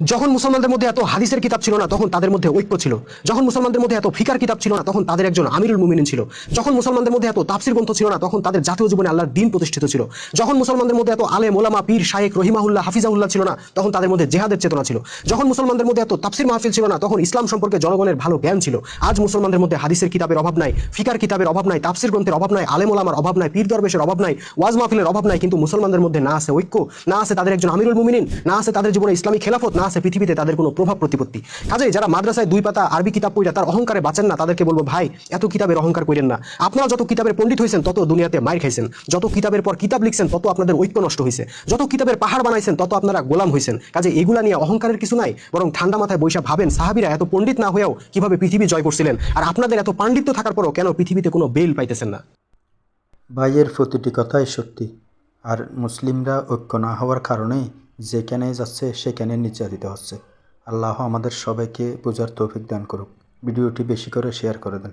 যখন মুসলমানদের মধ্যে এত হাদিসের কিতাব ছিল না তখন তাদের মধ্যে ঐক্য ছিল। যখন মুসলমানদের মধ্যে এত ফিকার কিতাব ছিল না তখন তাদের একজন আমিরুল মুমিনিন ছিল। যখন মুসলমানদের মধ্যে এত তাফসির গ্রন্থ ছিল না তখন তাদের জাতীয় জীবনে আল্লাহর দ্বীন প্রতিষ্ঠিত ছিল। যখন মুসলমানদের মধ্যে এত আলেম ওলামা পীর শায়েখ রহিমাহুল্লাহ হাফিজাহুল্লাহ ছিল না তখন তাদের মধ্যে জেহাদের চেতনা ছিল। যখন মুসলমানদের মধ্যে এত তাফসির মাহফিল ছিল না তখন ইসলাম সম্পর্কে জনগণের ভালো জ্ঞান ছিল। আজ মুসলমানদের মধ্যে হাদিসের কিতাবের অভাব নাই, ফিকার কিতাবের অভাব নাই, তাফসির গ্রন্থের অভাব নাই, আলেম ওলামার অভাব নাই, পীর দরবেশের অভাব নাই, ওয়াজ মাহফিলের অভাব নাই, কিন্তু মুসলমানদের মধ্যে না আছে ঐক্য, না আছে তাদের একজন আমিরুল মুমিনিন, না আছে তাদের জীবনে ইসলামী খেলাফত, না আছে পৃথিবীতে তাদের কোনো প্রভাব প্রতিপত্তি। কাজেই যারা মাদ্রাসায় 2 পাতা আরবি কিতাব পড়া তার অহংকারে বাঁচেন না, তাদেরকে বলবো ভাই এত কিতাবের অহংকার করেন না। আপনারা যত কিতাবের পণ্ডিত হয়েছেন তত দুনিয়াতে মাইর খাইছেন, যত কিতাবের পর কিতাব লিখছেন তত আপনাদের ঐক্য নষ্ট হয়েছে, যত কিতাবের পাহাড় বানাইছেন তত আপনারা গোলাম হয়েছেন। কাজে এগুলা নিয়ে অহংকারের কিছু নাই, বরং ঠান্ডা মাথায় বৈশা ভাবেন সাহাবীরা এত পণ্ডিত না হয়েও কিভাবে পৃথিবী জয় করছিলেন, আর আপনাদের এত পাণ্ডিত্য থাকার পরও কেন পৃথিবীতে কোনো বেল পাইতেছেন না। ভাইয়ের প্রতিটি কথাই সত্যি। আর মুসলিমরা ঐক্য না হওয়ার কারণেই যেখানে যাচ্ছে সেখানে নির্যাতিত হচ্ছে। আল্লাহ আমাদের সবাইকে বোঝার তৌফিক দান করুক। ভিডিওটি বেশি করে শেয়ার করে দেন।